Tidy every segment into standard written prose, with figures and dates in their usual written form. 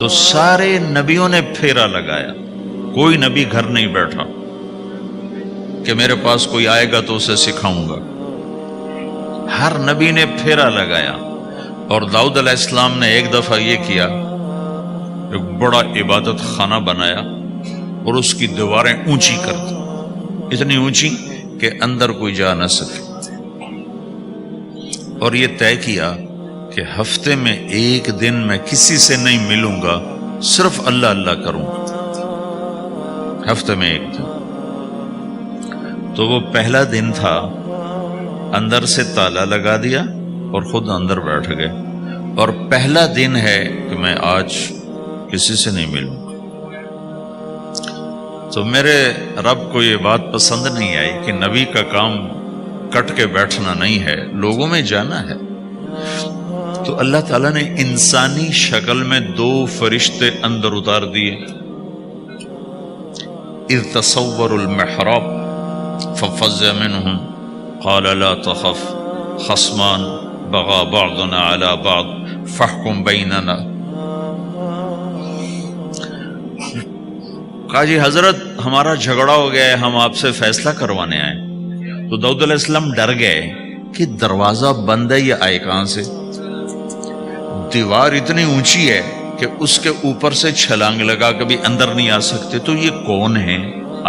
تو سارے نبیوں نے پھیرا لگایا، کوئی نبی گھر نہیں بیٹھا کہ میرے پاس کوئی آئے گا تو اسے سکھاؤں گا، ہر نبی نے پھیرا لگایا۔ اور داؤد علیہ السلام نے ایک دفعہ یہ کیا، ایک بڑا عبادت خانہ بنایا اور اس کی دیواریں اونچی کر دی، اتنی اونچی کہ اندر کوئی جا نہ سکے، اور یہ طے کیا کہ ہفتے میں ایک دن میں کسی سے نہیں ملوں گا، صرف اللہ اللہ کروں گا، ہفتے میں ایک دن۔ تو وہ پہلا دن تھا، اندر سے تالا لگا دیا اور خود اندر بیٹھ گئے، اور پہلا دن ہے کہ میں آج کسی سے نہیں ملوں گا۔ تو میرے رب کو یہ بات پسند نہیں آئی کہ نبی کا کام کٹ کے بیٹھنا نہیں ہے، لوگوں میں جانا ہے۔ تو اللہ تعالیٰ نے انسانی شکل میں 2 فرشتے اندر اتار دیے۔ اذ تصوروا المحراب ففزع منهم قال لا تخف خصمان بغى بعضنا على بعض فاحكم بيننا۔ کہا جی حضرت ہمارا جھگڑا ہو گیا ہے، ہم آپ سے فیصلہ کروانے آئے۔ تو داؤد علیہ السلام ڈر گئے کہ دروازہ بند ہے، یہ آئے کہاں سے؟ دیوار اتنی اونچی ہے کہ اس کے اوپر سے چھلانگ لگا کبھی اندر نہیں آ سکتے، تو یہ کون ہے،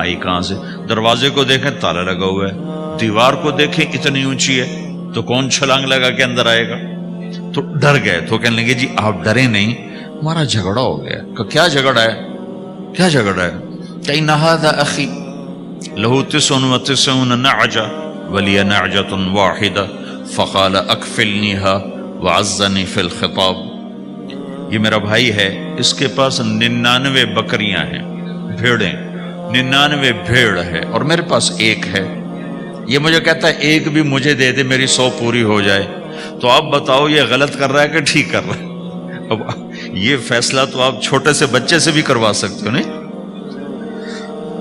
آئی کہاں سے؟ دروازے کو دیکھیں تالا لگا ہوا ہے، دیوار کو دیکھیں اتنی اونچی ہے، تو کون چھلانگ لگا کے اندر آئے گا؟ تو ڈر گئے۔ تو کہنے لگے جی آپ ڈریں نہیں، ہمارا جھگڑا ہو گیا۔ کہ کیا جھگڑا ہے؟ کیا جھگڑا ہے؟ کہ ان ھذا اخی لہ 99 نعجہ ولی نعجۃ واحدہ فقال اکفلنیها وعزنی فی الخطاب۔ یہ میرا بھائی ہے، اس کے پاس 99 بکریاں ہیں، بھیڑیں، 99 بھیڑ ہے، اور میرے پاس ایک ہے۔ یہ مجھے کہتا ہے ایک بھی مجھے دے دے، میری 100 پوری ہو جائے۔ تو آپ بتاؤ یہ غلط کر رہا ہے کہ ٹھیک کر رہا ہے؟ اب یہ فیصلہ تو آپ چھوٹے سے بچے سے بھی کروا سکتے ہو، نہیں؟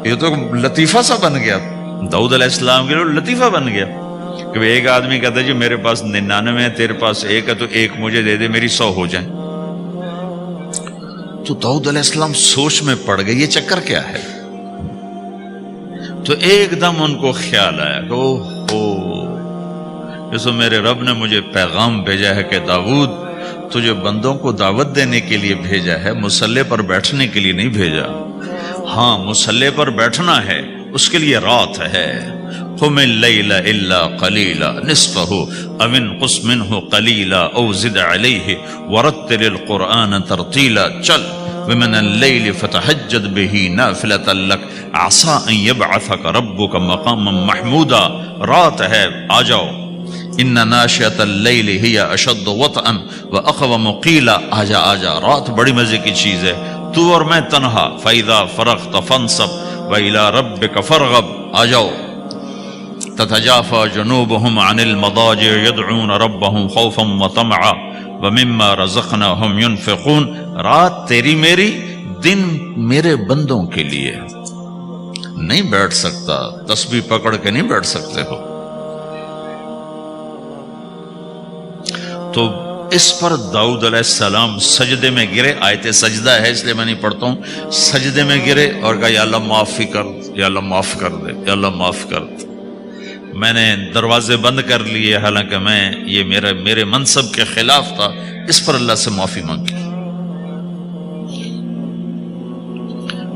یہ تو لطیفہ سا بن گیا، داؤد علیہ السلام کے لیے لطیفہ بن گیا کہ ایک آدمی کہتا ہے جی میرے پاس 99 ہے، تیرے پاس ایک ہے، تو ایک مجھے دے دے، میری 100 ہو جائیں۔ تو داؤد علیہ السلام سوچ میں پڑ گئے یہ چکر کیا ہے؟ تو ایک دم ان کو خیال آیا کہ جیسے میرے رب نے مجھے پیغام بھیجا ہے کہ داؤد تجھے بندوں کو دعوت دینے کے لیے بھیجا ہے، مسلح پر بیٹھنے کے لیے نہیں بھیجا۔ ہاں مسلح پر بیٹھنا ہے، اس کے لیے رات ہے۔ قم اللیل الا قلیلا نصفہ او انقص منہ قلیلا او زد علیہ ورتل القرآن ترتیلا۔ چل ومن اللیل فتہجد بہ نافلۃ لک عسى ان یبعثک ربک مقاما محمودا۔ رات ہے، آ جاؤ۔ ان ناشئۃ اللیل ہی اشد وطئا واقوم قیلا۔ آجا آجا، رات بڑی مزے کی چیز ہے، تو اور میں تنہا۔ فاذا فرغت فانصب والى ربک فارغب۔ آ جاؤ۔ تتجافى جنوبهم عن المضاجع يدعون ربهم خوفا وطمعا ومما رزقناهم ينفقون۔ رات تیری میری، دن میرے بندوں کے لیے۔ نہیں بیٹھ سکتا، تسبیح پکڑ کے نہیں بیٹھ سکتے ہو۔ تو اس پر داؤد علیہ السلام سجدے میں گرے۔ آیت سجدہ ہے اس لیے میں نہیں پڑھتا ہوں۔ سجدے میں گرے اور کہا یا اللہ معاف کر، یا اللہ معاف کر دے، یا اللہ معاف کر دے۔ میں نے دروازے بند کر لیے، حالانکہ یہ میرے منصب کے خلاف تھا، اس پر اللہ سے معافی مانگی۔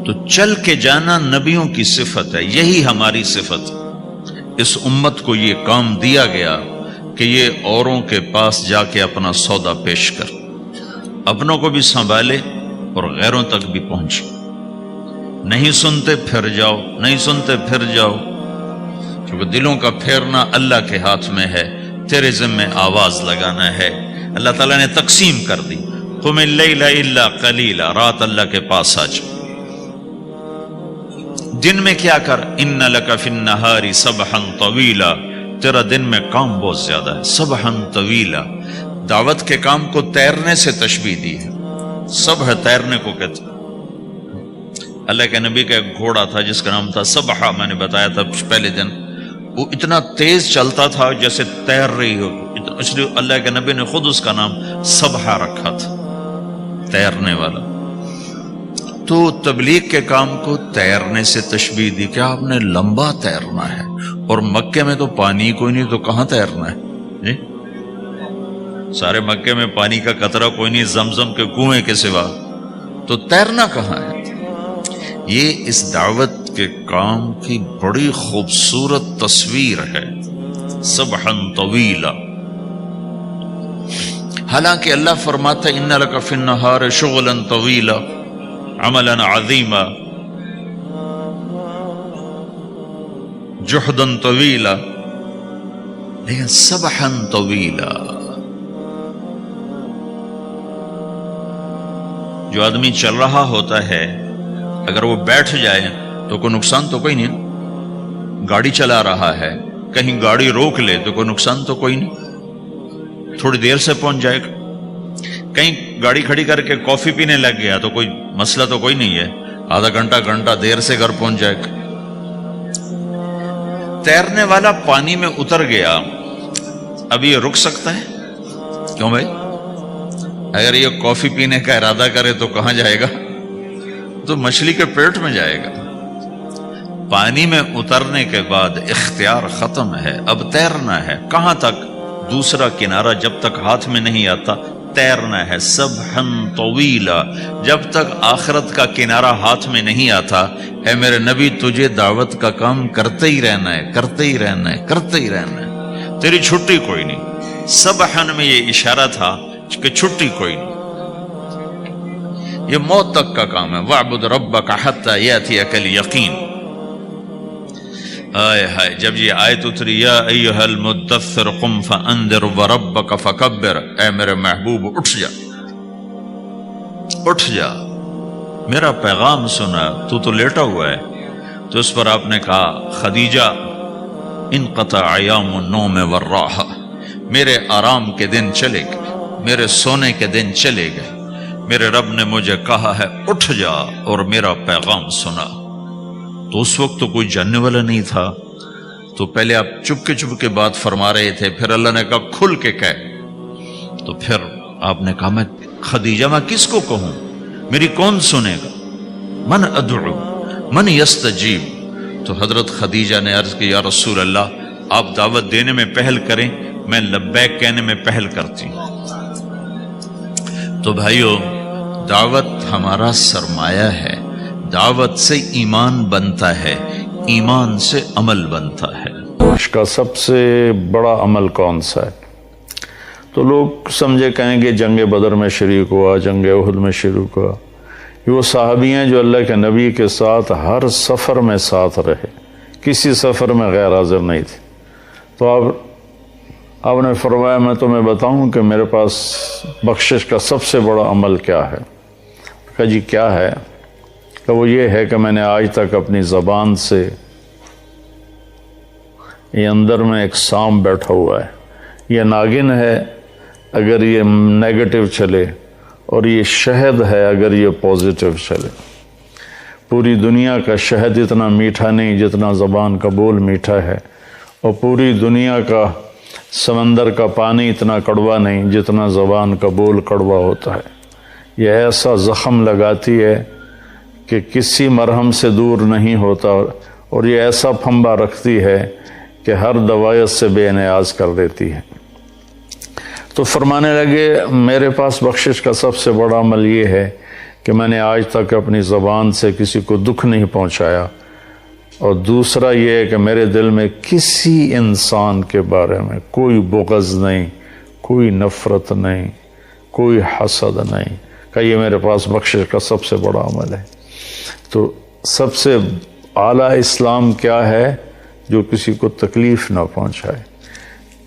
تو چل کے جانا نبیوں کی صفت ہے، یہی ہماری صفت ہے۔ اس امت کو یہ کام دیا گیا کہ یہ اوروں کے پاس جا کے اپنا سودا پیش کر، اپنوں کو بھی سنبھالے اور غیروں تک بھی پہنچے۔ نہیں سنتے پھر جاؤ، نہیں سنتے پھر جاؤ، کیونکہ دلوں کا پھیرنا اللہ کے ہاتھ میں ہے، تیرے ذمہ آواز لگانا ہے۔ اللہ تعالیٰ نے تقسیم کر دی، قم اللیل الا قلیلا، رات اللہ کے پاس آ جا۔ دن میں کیا کر، ان لک فی النہار سبحا طویلا، تیرا دن میں کام بہت زیادہ ہے۔ سبحا طویلا، دعوت کے کام کو تیرنے سے تشبیہ دی ہے۔ سبح تیرنے کو کہتے ہیں۔ اللہ کے نبی کا ایک گھوڑا تھا جس کا نام تھا سبحہ، میں نے بتایا تھا پہلے دن، وہ اتنا تیز چلتا تھا جیسے تیر رہی ہو، اس لیے اللہ کے نبی نے خود اس کا نام سبحہ رکھا تھا، تیرنے والا۔ تو تبلیغ کے کام کو تیرنے سے تشبیہ دی کہ آپ نے لمبا تیرنا ہے، اور مکے میں تو پانی کوئی نہیں، تو کہاں تیرنا ہے جی؟ سارے مکے میں پانی کا قطرہ کوئی نہیں زمزم کے کنویں کے سوا، تو تیرنا کہاں ہے؟ یہ اس دعوت کے کام کی بڑی خوبصورت تصویر ہے، سبحا طویلا۔ حالانکہ اللہ فرماتا ہے ان لک فی النہار شغلا طویلا عملا عظیما جہدا طویلا، لیکن سبحا طویلا۔ جو آدمی چل رہا ہوتا ہے اگر وہ بیٹھ جائے تو کوئی نقصان تو کوئی نہیں، گاڑی چلا رہا ہے کہیں گاڑی روک لے تو کوئی نقصان تو کوئی نہیں، تھوڑی دیر سے پہنچ جائے گا۔ کہیں گاڑی کھڑی کر کے کافی پینے لگ گیا تو کوئی مسئلہ تو کوئی نہیں ہے، آدھا گھنٹہ دیر سے گھر پہنچ جائے گا۔ تیرنے والا پانی میں اتر گیا، اب یہ رک سکتا ہے؟ کیوں بھائی؟ اگر یہ کافی پینے کا ارادہ کرے تو کہاں جائے گا؟ تو مچھلی کے پیٹ میں جائے گا۔ پانی میں اترنے کے بعد اختیار ختم ہے، اب تیرنا ہے۔ کہاں تک؟ دوسرا کنارہ جب تک ہاتھ میں نہیں آتا تیرنا ہے، سبحا طویلا۔ جب تک آخرت کا کنارہ ہاتھ میں نہیں آتا، اے میرے نبی تجھے دعوت کا کام کرتے ہی رہنا ہے، کرتے ہی رہنا ہے، کرتے ہی رہنا ہے، تیری چھٹی کوئی نہیں۔ سبحا میں یہ اشارہ تھا کہ چھٹی کوئی نہیں، یہ موت تک کا کام ہے۔ وَاعْبُدْ رَبَّكَ حَتَّى يَأْتِيَكَ الْيَقِينُ۔ آئے ہائے، جب یہ آیت اتری یا ایھا المدثر قم فانذر وربک فکبر، اے میرے محبوب اٹھ جا، اٹھ جا، میرا پیغام سنا، تو لیٹا ہوا ہے۔ تو اس پر آپ نے کہا خدیجہ انقطع ایام النوم والراحہ، میرے آرام کے دن چلے گئے، میرے سونے کے دن چلے گئے، میرے رب نے مجھے کہا ہے اٹھ جا اور میرا پیغام سنا۔ تو اس وقت تو کوئی جاننے والا نہیں تھا، تو پہلے آپ چپ کے بات فرما رہے تھے، پھر اللہ نے کہا کھل کے کہہ، تو پھر آپ نے کہا میں خدیجہ میں کس کو کہوں، میری کون سنے گا؟ من ادعو من یستجیب۔ تو حضرت خدیجہ نے عرض کی یا رسول اللہ آپ دعوت دینے میں پہل کریں، میں لبیک کہنے میں پہل کرتی ہوں۔ تو بھائیو، دعوت ہمارا سرمایہ ہے، دعوت سے ایمان بنتا ہے، ایمان سے عمل بنتا ہے۔ اس کا سب سے بڑا عمل کون سا ہے؟ تو لوگ سمجھے کہیں گے جنگ بدر میں شریک ہوا، جنگ احد میں شریک ہوا۔ یہ وہ صحابی ہیں جو اللہ کے نبی کے ساتھ ہر سفر میں ساتھ رہے، کسی سفر میں غیر حاضر نہیں تھے۔ تو آپ نے فرمایا میں تمہیں بتاؤں کہ میرے پاس بخشش کا سب سے بڑا عمل کیا ہے؟ کہا جی کیا ہے؟ کہ وہ یہ ہے کہ میں نے آج تک اپنی زبان سے، یہ اندر میں ایک سام بیٹھا ہوا ہے، یہ ناگن ہے اگر یہ نیگیٹو چلے، اور یہ شہد ہے اگر یہ پازیٹو چلے۔ پوری دنیا کا شہد اتنا میٹھا نہیں جتنا زبان کا بول میٹھا ہے، اور پوری دنیا کا سمندر کا پانی اتنا کڑوا نہیں جتنا زبان کا بول کڑوا ہوتا ہے۔ یہ ایسا زخم لگاتی ہے کہ کسی مرہم سے دور نہیں ہوتا، اور یہ ایسا پھمبا رکھتی ہے کہ ہر دوائیت سے بے نیاز کر دیتی ہے۔ تو فرمانے لگے میرے پاس بخشش کا سب سے بڑا عمل یہ ہے کہ میں نے آج تک اپنی زبان سے کسی کو دکھ نہیں پہنچایا، اور دوسرا یہ ہے کہ میرے دل میں کسی انسان کے بارے میں کوئی بغض نہیں، کوئی نفرت نہیں، کوئی حسد نہیں، کہ یہ میرے پاس بخشش کا سب سے بڑا عمل ہے۔ تو سب سے اعلیٰ اسلام کیا ہے؟ جو کسی کو تکلیف نہ پہنچائے۔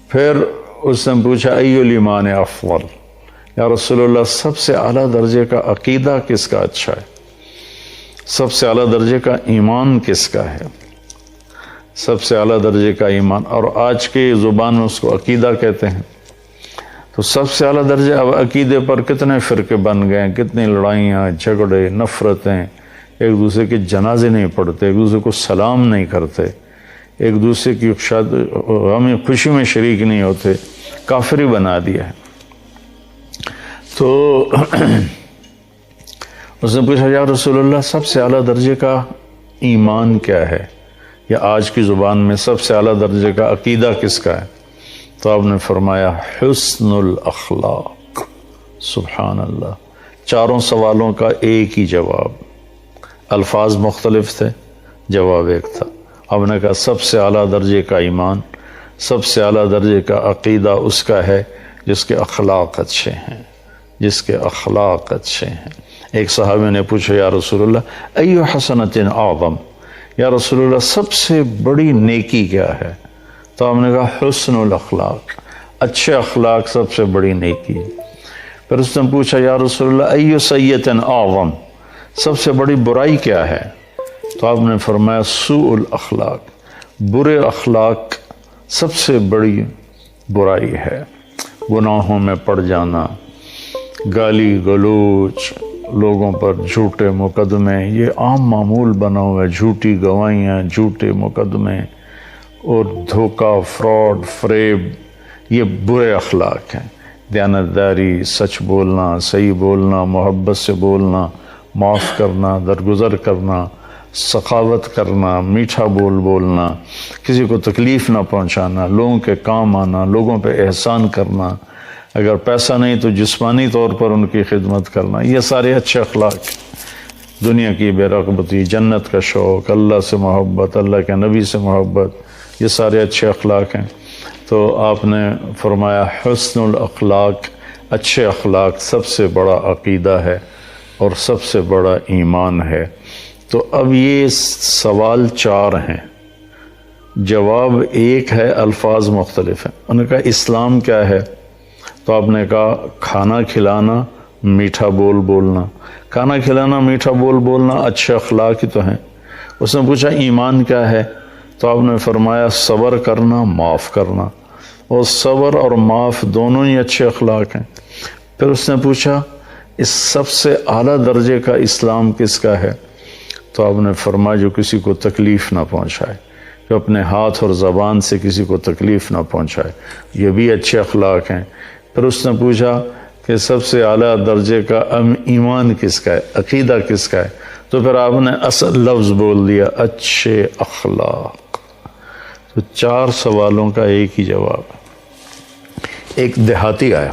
پھر اس نے پوچھا ای الایمان افضل، یا رسول اللہ سب سے اعلیٰ درجے کا عقیدہ کس کا اچھا ہے؟ سب سے اعلیٰ درجے کا ایمان کس کا ہے؟ سب سے اعلیٰ درجے کا ایمان، اور آج کی زبان میں اس کو عقیدہ کہتے ہیں۔ تو سب سے اعلیٰ درجے، اب عقیدے پر کتنے فرقے بن گئے، کتنی لڑائیاں، جھگڑے، نفرتیں، ایک دوسرے کے جنازے نہیں پڑھتے، ایک دوسرے کو سلام نہیں کرتے، ایک دوسرے کی غم خوشی میں شریک نہیں ہوتے، کافری بنا دیا ہے۔ تو اس نے پوچھا یا رسول اللہ سب سے اعلیٰ درجے کا ایمان کیا ہے، یا آج کی زبان میں سب سے اعلیٰ درجے کا عقیدہ کس کا ہے؟ تو آپ نے فرمایا حسن الاخلاق۔ سبحان اللہ، چاروں سوالوں کا ایک ہی جواب، الفاظ مختلف تھے، جواب ایک تھا۔ آپ نے کہا سب سے اعلیٰ درجے کا ایمان، سب سے اعلیٰ درجے کا عقیدہ اس کا ہے جس کے اخلاق اچھے ہیں، جس کے اخلاق اچھے ہیں۔ ایک صحابی نے پوچھا یا رسول اللہ ایو حسنۃ اعظم، یا رسول اللہ سب سے بڑی نیکی کیا ہے؟ تو آپ نے کہا حسن الاخلاق، اچھے اخلاق سب سے بڑی نیکی ہے۔ پھر اس نے پوچھا یا رسول اللہ ایو سیئۃ اعظم، سب سے بڑی برائی کیا ہے؟ تو آپ نے فرمایا سوء الاخلاق، برے اخلاق سب سے بڑی برائی ہے۔ گناہوں میں پڑ جانا، گالی گلوچ، لوگوں پر جھوٹے مقدمے، یہ عام معمول بنا ہوا ہے، جھوٹی گواہیاں، جھوٹے مقدمے اور دھوکہ، فراڈ، فریب، یہ برے اخلاق ہیں۔ دیانتداری، سچ بولنا، صحیح بولنا، محبت سے بولنا، معاف کرنا، درگزر کرنا، سخاوت کرنا، میٹھا بولنا، کسی کو تکلیف نہ پہنچانا، لوگوں کے کام آنا، لوگوں پہ احسان کرنا، اگر پیسہ نہیں تو جسمانی طور پر ان کی خدمت کرنا، یہ سارے اچھے اخلاق۔ دنیا کی بے رغبتی، جنت کا شوق، اللہ سے محبت، اللہ کے نبی سے محبت، یہ سارے اچھے اخلاق ہیں۔ تو آپ نے فرمایا حسن الاخلاق، اچھے اخلاق سب سے بڑا عقیدہ ہے اور سب سے بڑا ایمان ہے۔ تو اب یہ سوال 4 ہیں، جواب ایک ہے، الفاظ مختلف ہیں۔ انہوں نے کہا اسلام کیا ہے؟ تو آپ نے کہا کھانا کھلانا، میٹھا بولنا۔ کھانا کھلانا، میٹھا بولنا اچھے اخلاق ہی تو ہیں۔ اس نے پوچھا ایمان کیا ہے؟ تو آپ نے فرمایا صبر کرنا، معاف کرنا، اور صبر اور معاف دونوں ہی اچھے اخلاق ہیں۔ پھر اس نے پوچھا اس سب سے اعلیٰ درجے کا اسلام کس کا ہے؟ تو آپ نے فرمایا جو کسی کو تکلیف نہ پہنچائے، جو اپنے ہاتھ اور زبان سے کسی کو تکلیف نہ پہنچائے، یہ بھی اچھے اخلاق ہیں۔ پھر اس نے پوچھا کہ سب سے اعلیٰ درجے کا ایمان کس کا ہے، عقیدہ کس کا ہے؟ تو پھر آپ نے اصل لفظ بول دیا اچھے اخلاق۔ تو 4 سوالوں کا ایک ہی جواب۔ ایک دیہاتی آیا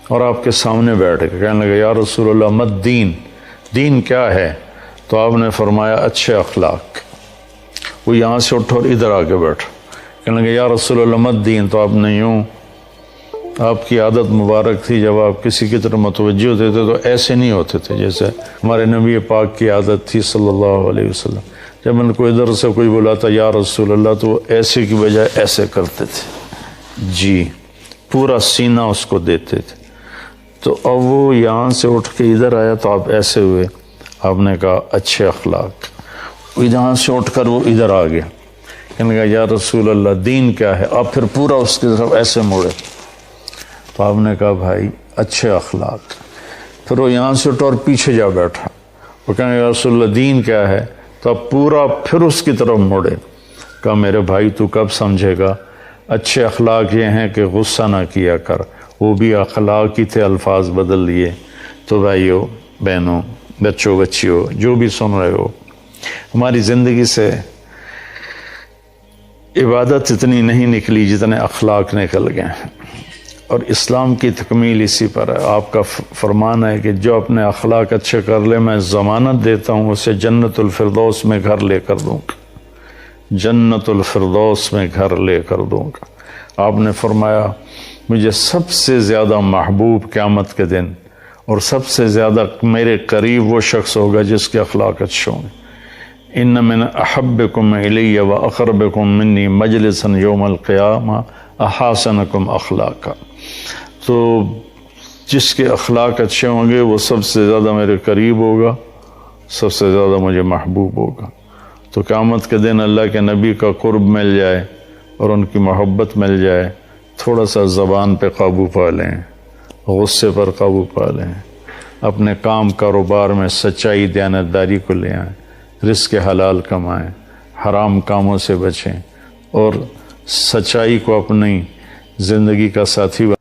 اور آپ کے سامنے بیٹھ کے کہنے لگا یا رسول اللہ مت دین، دین کیا ہے؟ تو آپ نے فرمایا اچھے اخلاق۔ وہ یہاں سے اٹھا اور ادھر آ کے بیٹھا، کہنے لگا یا رسول اللہ مت دین۔ تو آپ نے یوں، آپ کی عادت مبارک تھی جب آپ کسی کی طرف متوجہ ہوتے تھے تو ایسے نہیں ہوتے تھے جیسے ہمارے نبی پاک کی عادت تھی صلی اللہ علیہ وسلم۔ جب ان کو ادھر سے کوئی بلاتا یا رسول اللہ تو وہ ایسے کی بجائے ایسے کرتے تھے، جی پورا سینہ اس کو دیتے تھے۔ تو اب وہ یہاں سے اٹھ کے ادھر آیا تو آپ ایسے ہوئے، آپ نے کہا اچھے اخلاق۔ یہاں سے اٹھ کر وہ ادھر آ گیا، کہنے لگا یا رسول اللہ دین کیا ہے؟ آپ پھر پورا اس کی طرف ایسے موڑے، تو آپ نے کہا بھائی اچھے اخلاق۔ پھر وہ یہاں سے اٹھا اور پیچھے جا بیٹھا، وہ کہنے لگا یا رسول اللہ دین کیا ہے؟ تو آپ پورا پھر اس کی طرف موڑے، کہا میرے بھائی تو کب سمجھے گا؟ اچھے اخلاق یہ ہیں کہ غصہ نہ کیا کر، وہ بھی اخلاق ہی تھے، الفاظ بدل لیے۔ تو بھائیو، بہنوں، بچوں، بچیوں، جو بھی سن رہے ہو، ہماری زندگی سے عبادت اتنی نہیں نکلی جتنے اخلاق نکل گئے ہیں، اور اسلام کی تکمیل اسی پر ہے۔ آپ کا فرمان ہے کہ جو اپنے اخلاق اچھے کر لے میں ضمانت دیتا ہوں اسے جنت الفردوس میں گھر لے کر دوں گا، جنت الفردوس میں گھر لے کر دوں گا۔ آپ نے فرمایا مجھے سب سے زیادہ محبوب قیامت کے دن اور سب سے زیادہ میرے قریب وہ شخص ہوگا جس کے اخلاق اچھے ہوں گے۔ ان من احبکم الی و اقربکم منی مجلسا یوم القیامہ احاسنکم اخلاقا۔ تو جس کے اخلاق اچھے ہوں گے وہ سب سے زیادہ میرے قریب ہوگا، سب سے زیادہ مجھے محبوب ہوگا۔ تو قیامت کے دن اللہ کے نبی کا قرب مل جائے اور ان کی محبت مل جائے، تھوڑا سا زبان پہ قابو پا لیں، غصے پر قابو پا لیں، اپنے کام کاروبار میں سچائی دیانتداری کو لے آئیں، رزق حلال کمائیں، حرام کاموں سے بچیں اور سچائی کو اپنی زندگی کا ساتھی بنائیں۔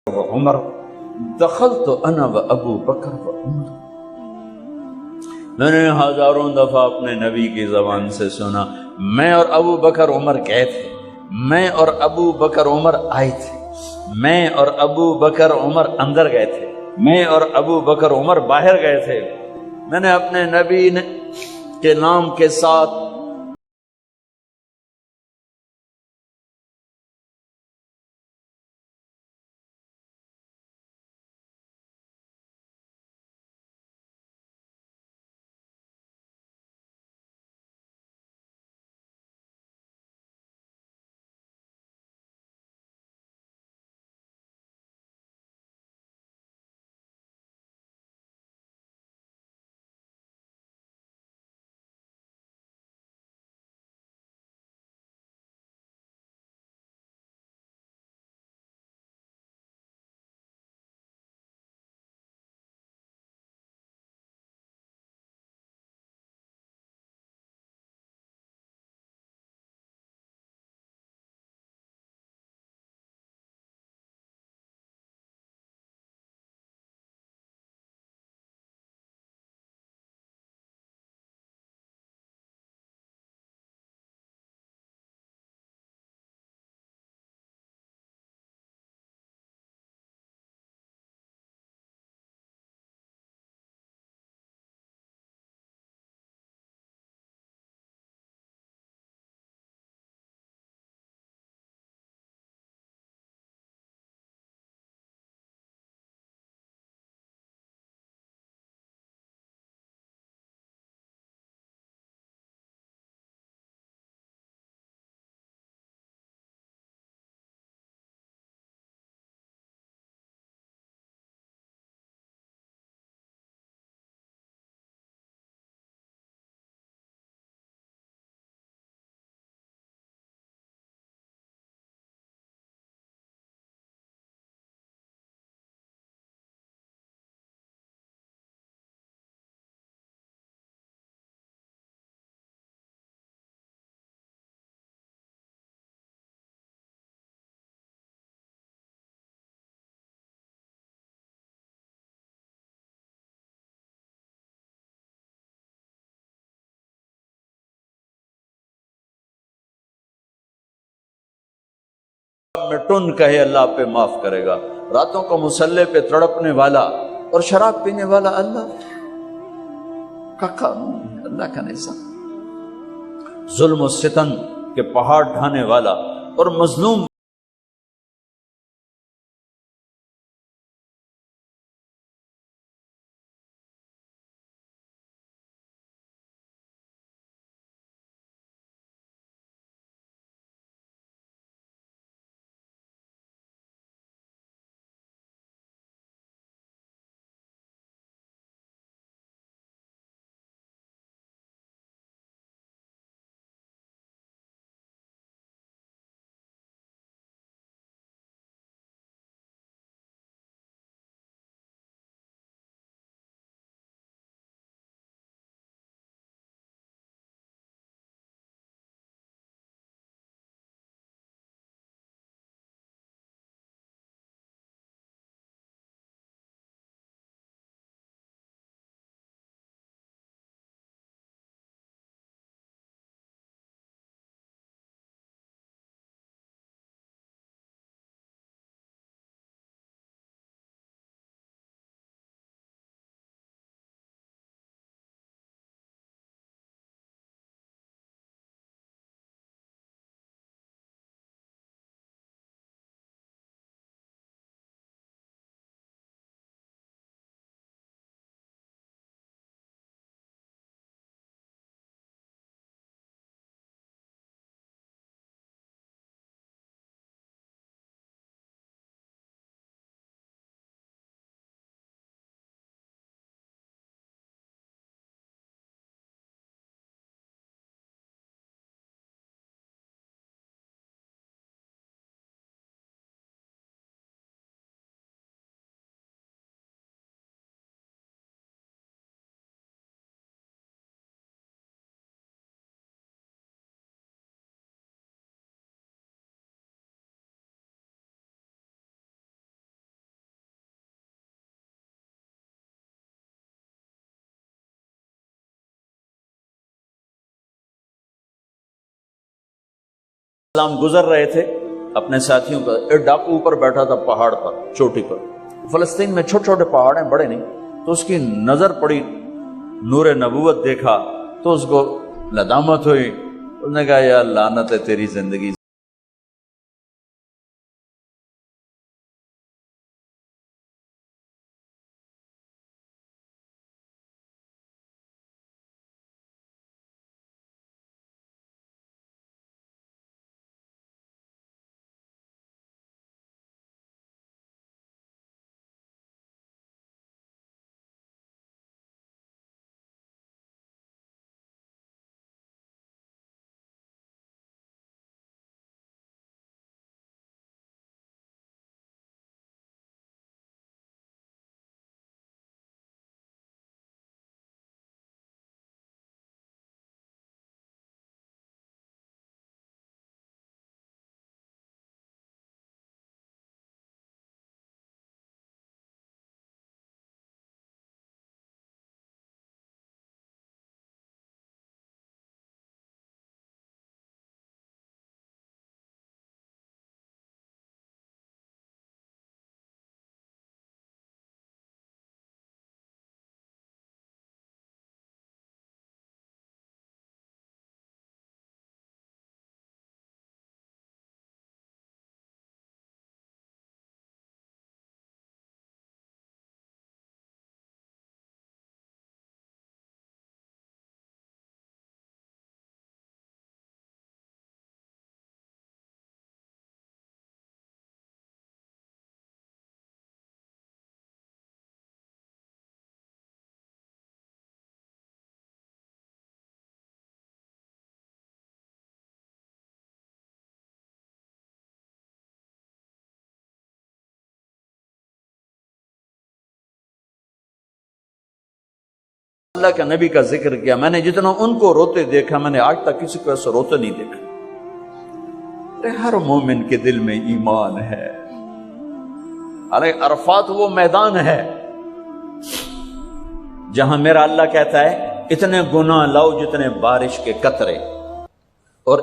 عمر دخلت انا و ابو بکر و عمر، میں نے ہزاروں دفعہ اپنے نبی کی زبان سے سنا، میں اور ابو بکر عمر گئے تھے، میں اور ابو بکر عمر آئے تھے، میں اور ابو بکر عمر اندر گئے تھے، میں اور ابو بکر عمر باہر گئے تھے، میں نے اپنے نبی کے نام کے ساتھ میں ٹن کہے اللہ پہ معاف کرے گا، راتوں کو مسلح پہ تڑپنے والا اور شراب پینے والا اللہ کا قانون ہے، اللہ کا نظام، ظلم و ستم کے پہاڑ ڈھانے والا اور مظلوم سلام گزر رہے تھے اپنے ساتھیوں کا، ایک ڈاکو اوپر بیٹھا تھا پہاڑ پر، چوٹی پر. فلسطین میں چھوٹے چھوٹے پہاڑ ہیں، بڑے نہیں. تو اس کی نظر پڑی، نور نبوت دیکھا تو اس کو ندامت ہوئی. اس نے کہا یا لعنت ہے تیری زندگی. اللہ کے نبی کا ذکر کیا. میں نے جتنا ان کو روتے دیکھا، میں نے آج تک کسی کو ایسا روتے نہیں دیکھا. ہر مومن کے دل میں ایمان ہے. ارے عرفات وہ میدان ہے جہاں میرا اللہ کہتا ہے اتنے گناہ لاؤ جتنے بارش کے قطرے. اور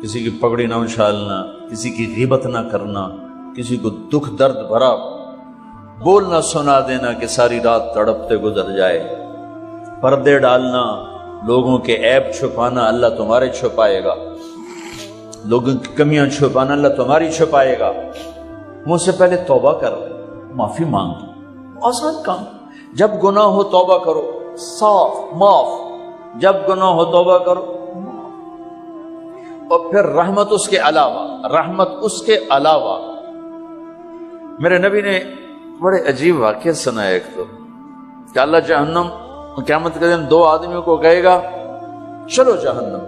کسی کی پگڑی نہ اچھالنا، کسی کی غیبت نہ کرنا، کسی کو دکھ درد بھرا بولنا سنا دینا کہ ساری رات تڑپتے گزر جائے. پردے ڈالنا، لوگوں کے عیب چھپانا، اللہ تمہارے چھپائے گا. لوگوں کی کمیاں چھپانا، اللہ تمہاری چھپائے گا. مجھ سے پہلے توبہ کر معافی مانگ. آسان کام. جب گناہ ہو توبہ کرو، صاف معاف. جب گناہ ہو توبہ کرو. اور پھر رحمت اس کے علاوہ میرے نبی نے بڑے عجیب واقعہ سنایا. ایک تو کہ اللہ جہنم قیامت کے دن دو آدمیوں کو کہے گا چلو جہنم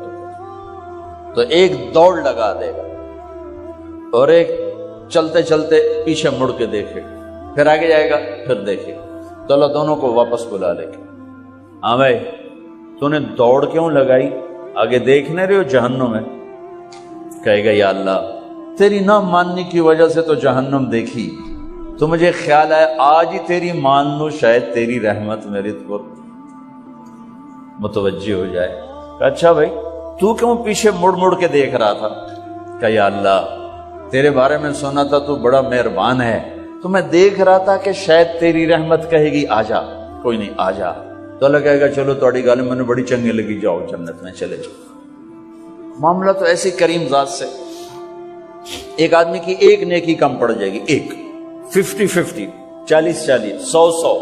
تو ایک دوڑ لگا دے گا اور ایک چلتے چلتے پیچھے مڑ کے دیکھے گا, پھر آگے جائے گا, پھر دیکھے گا. تو اللہ دونوں کو واپس بلا لے گا. ہاں بھائی تو نے دوڑ کیوں لگائی, آگے دیکھ نہیں رہے ہو جہنم ہے؟ کہے گا یا اللہ تیری نہ ماننے کی وجہ سے تو جہنم دیکھی, تو مجھے خیال آیا آج ہی تیری مان لوں, شاید تیری رحمت میری طرف متوجہ ہو جائے. اچھا بھائی تو کیوں پیچھے مڑ مڑ کے دیکھ رہا تھا؟ کہ یا اللہ تیرے بارے میں سنا تھا تو بڑا مہربان ہے, تو میں دیکھ رہا تھا کہ شاید تیری رحمت کہے گی آ جا. کوئی نہیں آ جا. تو اللہ کہے گا چلو تھوڑی گل میں نے بڑی چنگی لگی, جاؤ جنت میں چلے جاؤ. معاملہ تو ایسی کریم ذات سے. ایک آدمی کی ایک نیکی کم پڑ جائے گی, ایک 50-50 40-40 100-100,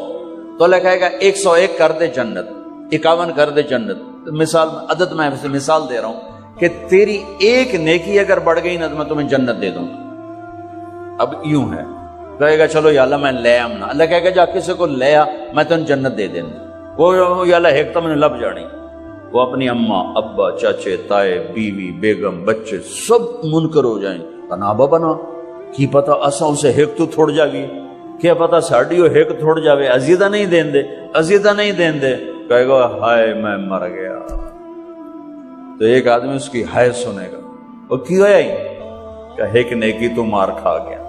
تو اللہ کہے گا 101 کر دے جنت, 51 کر دے جنت. مثال عدد میں مثال دے رہا ہوں کہ تیری ایک نیکی اگر بڑھ گئی نا تو میں تمہیں جنت دے دوں گا. اب یوں ہے, کہے گا چلو یا اللہ میں لے آم نا. اللہ کہے گا جا کسی کو لے آ میں تمہیں جنت دے دیں گا. وہ یا اللہ ایک تو میں نے لب جانی, وہ اپنی اماں ابا چاچے تائے بیوی بیگم بچے سب منکر ہو جائیں. تنابا بنا کی پتا اسا اسے ایک تو تھوڑ جا گی, کیا پتا ساڑی وہ ایک تھوڑ جاوے, عزیدہ نہیں دین دے. کہے گا ہائے میں مر گیا. تو ایک آدمی اس کی ہائے سنے گا, وہ کی ہویا ہی کہ ایک نیکی تو مار کھا گیا.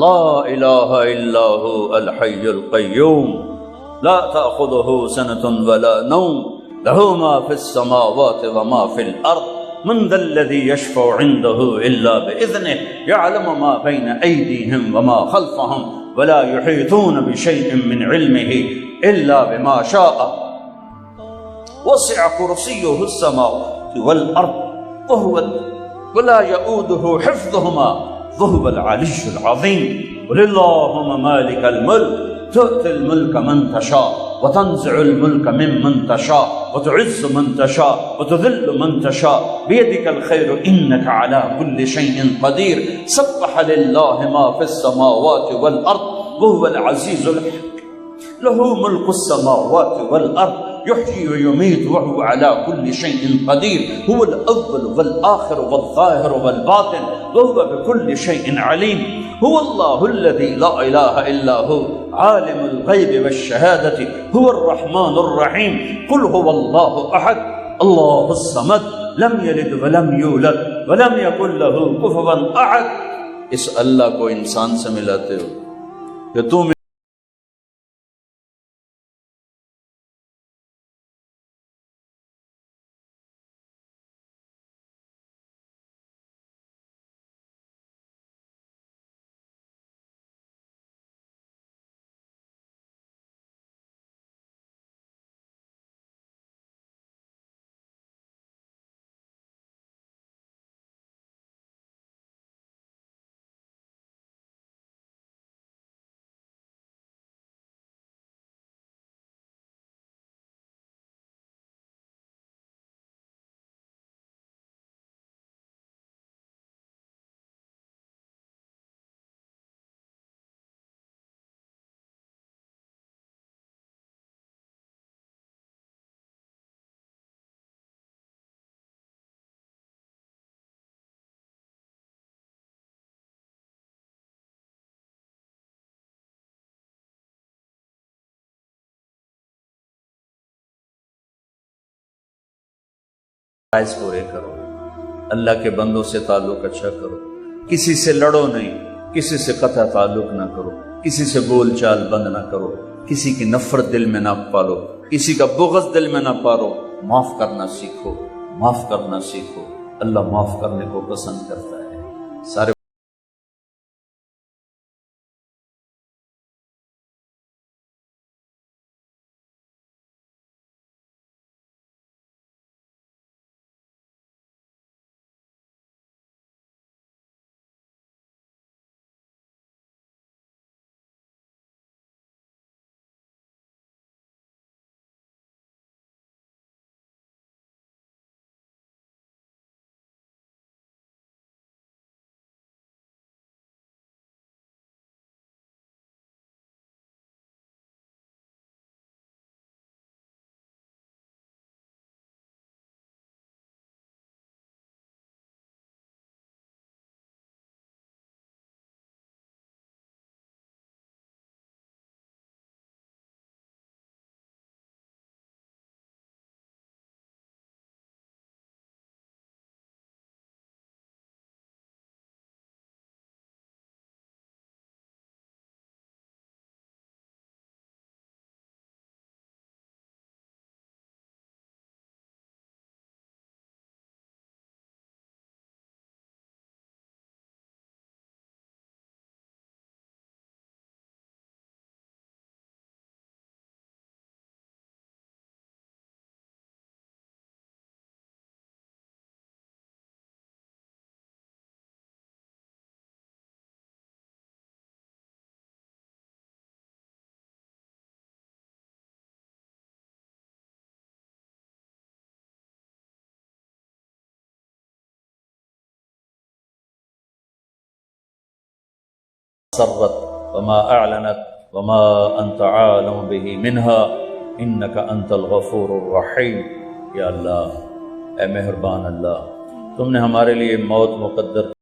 لا الہ الا هو الحی القیوم لا تأخذه سنة ولا نوم له ما في السماوات وما في الأرض من ذا الذي يشفع عنده إلا بإذنه يعلم ما بين أيديهم وما خلفهم ولا يحيطون بشيء من علمه إلا بما شاء وسع كرسيه السماوات والأرض ولا يؤوده حفظهما وهو العلي العظيم قل اللهم مالك الملك تؤتي الملك من تشاء وتنزع الملك ممن تشاء وتعز من تشاء وتذل من تشاء بيدك الخير إنك على كل شيء قدير سبح لله ما في السماوات والأرض وهو العزيز الحكيم له ملك السماوات والأرض يحيي ويميت وهو على كل شيء قدير هو الأول والآخر والظاهر والباطن وهو بكل شيء عليم هو الله الذي لا إله إلا هو عالم الغيب والشهادة هو الرحمن الرحيم قل هو الله أحد الله الصمد لم يلد ولم يولد ولم يكن له كفوا أحد اس اللہ کو انسان سے ملاتے ہو کہ تم فرائض پورے کرو، اللہ کے بندوں سے تعلق اچھا کرو، کسی سے لڑو نہیں، کسی سے قطع تعلق نہ کرو، کسی سے بول چال بند نہ کرو، کسی کی نفرت دل میں نہ پالو، کسی کا بغض دل میں نہ پالو، معاف کرنا سیکھو، معاف کرنا سیکھو، اللہ معاف کرنے کو پسند کرتا ہے۔ سارے سرت وما اعلنت وما انت عالم به منها انك انت الغفور الرحیم۔ یا اللہ، اے مہربان اللہ، تم نے ہمارے لیے موت مقدر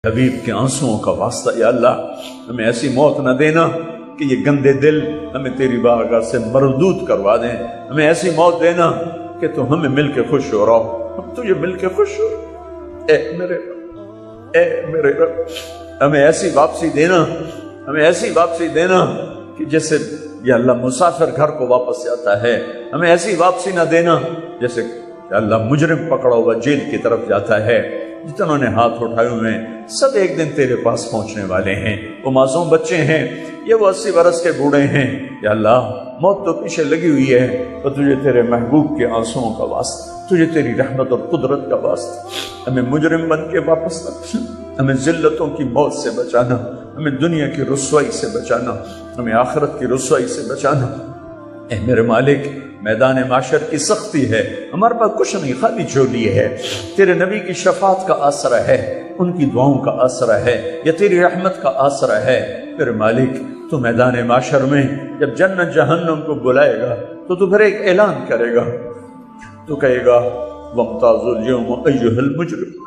حبیب کے آنسوؤں کا واسطہ یا اللہ ہمیں ایسی موت نہ دینا کہ یہ گندے دل ہمیں تیری بارگاہ سے مردود کروا دیں. ہمیں ایسی موت دینا کہ تو ہمیں مل کے خوش ہو رہا ہو، ہم تجھے مل کے خوش ہو. اے میرے رب، اے میرے رب، ہمیں ایسی واپسی دینا، ہمیں ایسی واپسی دینا کہ جیسے یا اللہ مسافر گھر کو واپس جاتا ہے. ہمیں ایسی واپسی نہ دینا جیسے یا اللہ مجرم پکڑا ہوا جیل کی طرف جاتا ہے. جتنوں نے ہاتھ اٹھائے ہوئے ہیں سب ایک دن تیرے پاس پہنچنے والے ہیں. وہ معصوم بچے ہیں، یہ وہ 80 برس کے بوڑھے ہیں. یا اللہ موت تو پیچھے لگی ہوئی ہے، تو تجھے تیرے محبوب کے آنسوؤں کا واسطہ، تجھے تیری رحمت اور قدرت کا واسطہ ہمیں مجرم بن کے واپس نہ، ہمیں ذلتوں کی موت سے بچانا، ہمیں دنیا کی رسوائی سے بچانا، ہمیں آخرت کی رسوائی سے بچانا. اے میرے مالک، میدان معاشر کی سختی ہے، ہمارے پاس کچھ نہیں، خالی جھولی ہے. تیرے نبی کی شفاعت کا آسرا ہے، ان کی دعاؤں کا آسرا ہے، یا تیری رحمت کا آسرا ہے. میرے مالک تو میدان معاشر میں جب جنت جہنم کو بلائے گا تو پھر ایک اعلان کرے گا، تو کہے گا وَامْتَازُوا الْيَوْمَ أَيُّهَا الْمُجْرِمُونَ.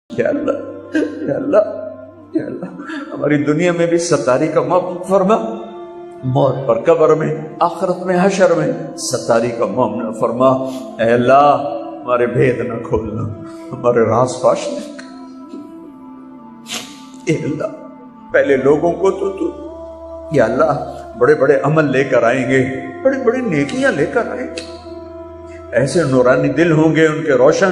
یا اللہ، یا اللہ، یا اللہ، ہماری دنیا میں بھی ستاری کا موقف فرما، موت پر قبر میں، آخرت میں، حشر میں ستاری کا معاملہ فرما. اے اللہ ہمارے بھید نہ کھولنا، ہمارے راز فاش نہ. اے اللہ پہلے لوگوں کو تو یا اللہ بڑے بڑے عمل لے کر آئیں گے، بڑی بڑی نیکیاں لے کر آئیں گے، ایسے نورانی دل ہوں گے ان کے روشن.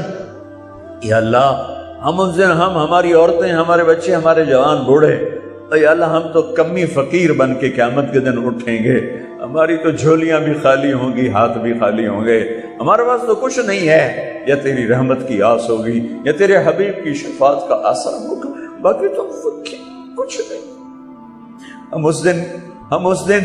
یا اللہ ہم اس دن، ہم، ہماری عورتیں، ہمارے بچے، ہمارے جوان بوڑھے، یا اللہ ہم تو کمی فقیر بن کے قیامت کے دن اٹھیں گے. ہماری تو جھولیاں بھی خالی ہوں گی، ہاتھ بھی خالی ہوں گے. ہمارے پاس تو کچھ نہیں ہے، یا تیری رحمت کی آس ہوگی، یا تیرے حبیب کی شفاعت کا آسرا ہوگا، باقی تو کچھ نہیں. ہم اس دن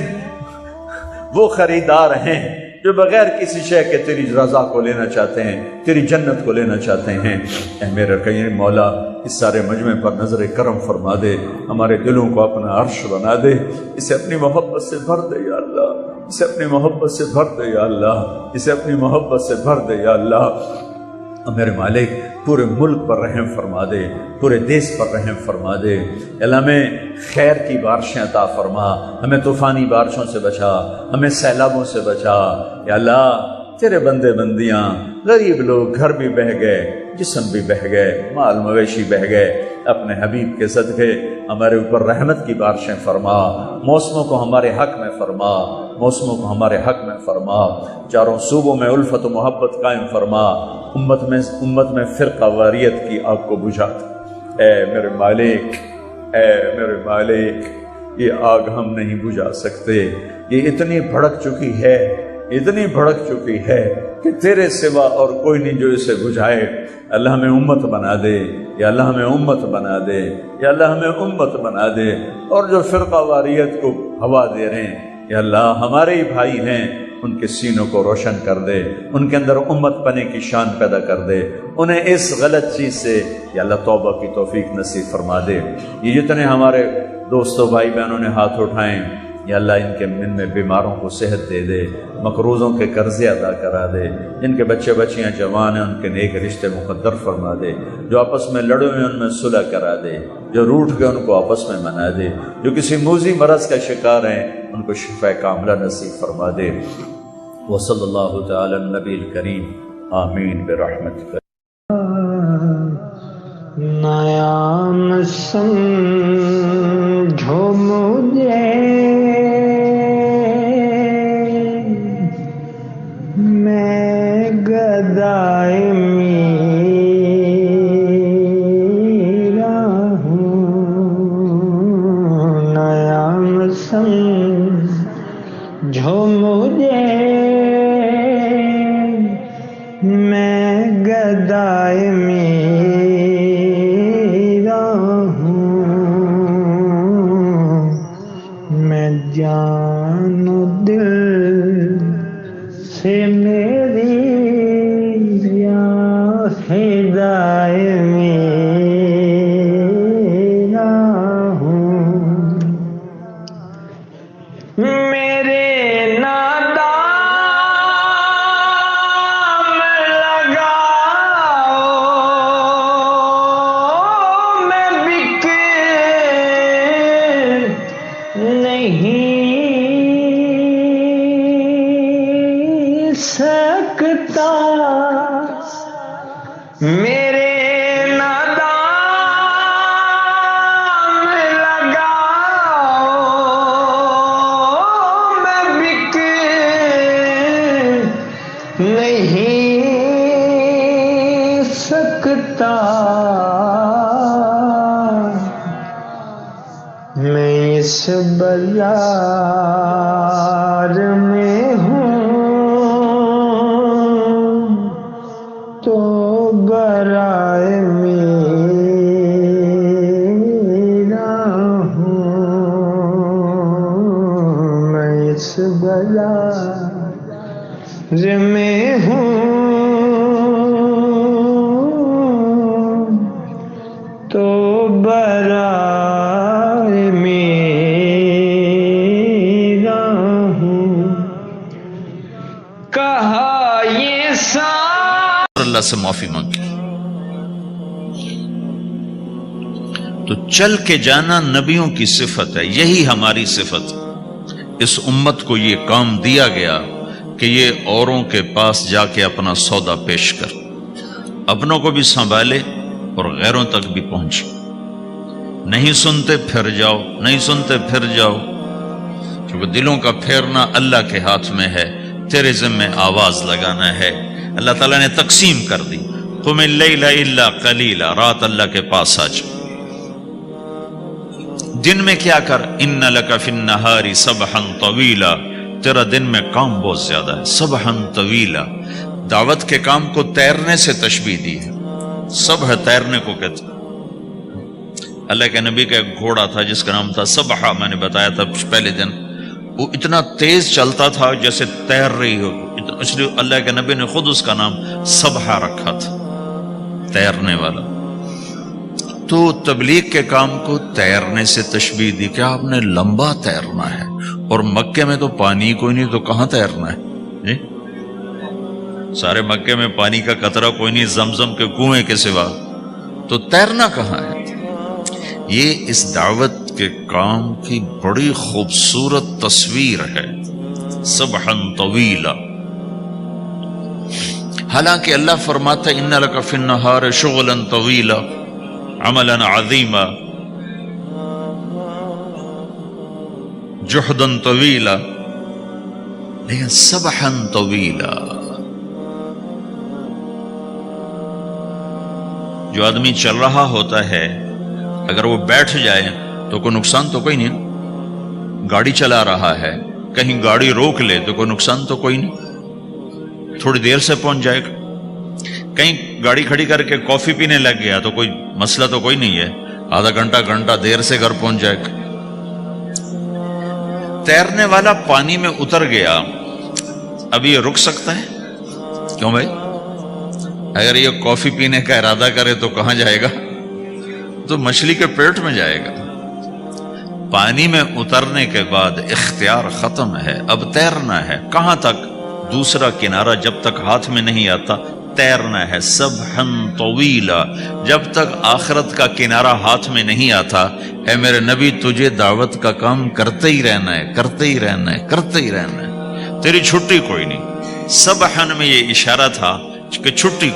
وہ خریدار ہیں جو بغیر کسی شے کے تیری رضا کو لینا چاہتے ہیں، تیری جنت کو لینا چاہتے ہیں. اے میرے کریم مولا اس سارے مجمع پر نظر کرم فرما دے، ہمارے دلوں کو اپنا عرش بنا دے، اسے اپنی محبت سے بھر دے یا اللہ، اسے اپنی محبت سے بھر دے یا اللہ، اسے اپنی محبت سے بھر دے یا اللہ. میرے مالک پورے ملک پر رحم فرما دے، پورے دیس پر رحم فرما دے. اللہ ہمیں خیر کی بارشیں عطا فرما، ہمیں طوفانی بارشوں سے بچا، ہمیں سیلابوں سے بچا. یا اللہ تیرے بندے بندیاں، غریب لوگ، گھر بھی بہہ گئے، جسم بھی بہہ گئے، مال مویشی بہہ گئے، اپنے حبیب کے صدقے ہمارے اوپر رحمت کی بارشیں فرما، موسموں کو ہمارے حق میں فرما، موسموں کو ہمارے حق میں فرما. چاروں صوبوں میں الفت و محبت قائم فرما، امت میں فرقہ واریت کی آگ کو بجھا دے. اے میرے مالک، اے میرے مالک، یہ آگ ہم نہیں بجھا سکتے، یہ اتنی بھڑک چکی ہے، اتنی بھڑک چکی ہے کہ تیرے سوا اور کوئی نہیں جو اسے بجھائے. اللہ ہمیں امت بنا دے، یا اللہ ہمیں امت بنا دے، یا اللہ ہمیں امت بنا دے. اور جو فرقہ واریت کو ہوا دے رہے ہیں یا اللہ ہمارے ہی بھائی ہیں، ان کے سینوں کو روشن کر دے، ان کے اندر امت پنے کی شان پیدا کر دے، انہیں اس غلط چیز سے یا اللہ توبہ کی توفیق نصیب فرما دے۔ یہ جتنے ہمارے دوستوں بھائی بہنوں نے ہاتھ اٹھائیں، یا اللہ ان کے من میں بیماروں کو صحت دے دے، مقروضوں کے قرضے ادا کرا دے، جن کے بچے بچیاں جوان ہیں ان کے نیک رشتے مقدر فرما دے، جو آپس میں لڑے ہوئے ان میں صلح کرا دے، جو روٹھ گئے ان کو آپس میں منا دے، جو کسی موذی مرض کا شکار ہیں ان کو شفا کاملہ نصیب فرما دے۔ وصلی اللہ تعالی النبی الکریم، آمین برحمتک۔ نیا سمجھو مجھے میں گدائے میرا ہوں، نیا سمجھو مجھے میں گدائے میرا ہوں، میں جان و دل سے میری یا ہدایت میرا ہوں، میرے نادام لگاؤ، میں بک نہیں سکتا، میرے نادام لگاؤ، میں بک نہیں سکتا، میں اس بازار میں ہوں تو برائے میرا ہوں، میں اس بازار میں ہوں تو برائے میرا ہوں، کہا یہ اللہ سے معافی مانگی تو چل کے جانا نبیوں کی صفت ہے، یہی ہماری صفت۔ اس امت کو یہ کام دیا گیا کہ یہ اوروں کے پاس جا کے اپنا سودا پیش کر، اپنوں کو بھی سنبھالے اور غیروں تک بھی پہنچے۔ نہیں سنتے پھر جاؤ، نہیں سنتے پھر جاؤ، کیونکہ دلوں کا پھیرنا اللہ کے ہاتھ میں ہے، تیرے ذمہ آواز لگانا ہے۔ اللہ تعالیٰ نے تقسیم کر دی، قم اللیل الا قلیلا، رات اللہ کے پاس آ جا، دن میں کیا کر، ان لک فی النہار سبحا طویلا، تیرا دن میں کام بہت زیادہ ہے، سبحا طویلا۔ دعوت کے کام کو تیرنے سے تشبیہ دی ہے، سبح تیرنے کو کہتے ہیں۔ اللہ کے نبی کا ایک گھوڑا تھا جس کا نام تھا سبحہ، میں نے بتایا تھا پہلے دن، وہ اتنا تیز چلتا تھا جیسے تیر رہی ہو، اس لیے اللہ کے نبی نے خود اس کا نام سبحہ رکھا تھا، تیرنے والا۔ تو تبلیغ کے کام کو تیرنے سے تشبیہ دی کہ آپ نے لمبا تیرنا ہے، اور مکے میں تو پانی کوئی نہیں، تو کہاں تیرنا ہے جی؟ سارے مکے میں پانی کا قطرہ کوئی نہیں زمزم کے کنویں کے سوا، تو تیرنا کہاں ہے؟ یہ اس دعوت کے کام کی بڑی خوبصورت تصویر ہے، سبحا طویلا۔ حالانکہ اللہ فرماتا ہے ان لک فی النہار شغلا طویلا، عملا عظیما، جہدا طویلا، لیکن سبحا طویلا۔ جو آدمی چل رہا ہوتا ہے اگر وہ بیٹھ جائے تو کوئی نقصان تو کوئی نہیں، گاڑی چلا رہا ہے کہیں گاڑی روک لے تو کوئی نقصان تو کوئی نہیں، تھوڑی دیر سے پہنچ جائے گا۔ کہیں گاڑی کھڑی کر کے کافی پینے لگ گیا تو کوئی مسئلہ تو کوئی نہیں ہے، آدھا گھنٹہ دیر سے گھر پہنچ جائے گا۔ تیرنے والا پانی میں اتر گیا، ابھی یہ رک سکتا ہے؟ کیوں بھائی؟ اگر یہ کافی پینے کا ارادہ کرے تو کہاں جائے گا؟ تو مچھلی کے پیٹ میں جائے گا۔ پانی میں اترنے کے بعد اختیار ختم ہے، اب تیرنا ہے۔ کہاں تک؟ دوسرا کنارہ جب تک ہاتھ میں نہیں آتا تیرنا ہے، سبحن طویلا، جب تک آخرت کا کنارہ ہاتھ میں نہیں آتا۔ اے میرے نبی تجھے دعوت کا کام کرتے ہی رہنا ہے، کرتے ہی رہنا ہے، کرتے ہی رہنا ہے، تیری چھٹی کوئی نہیں۔ سبحن میں یہ اشارہ تھا کہ چھٹی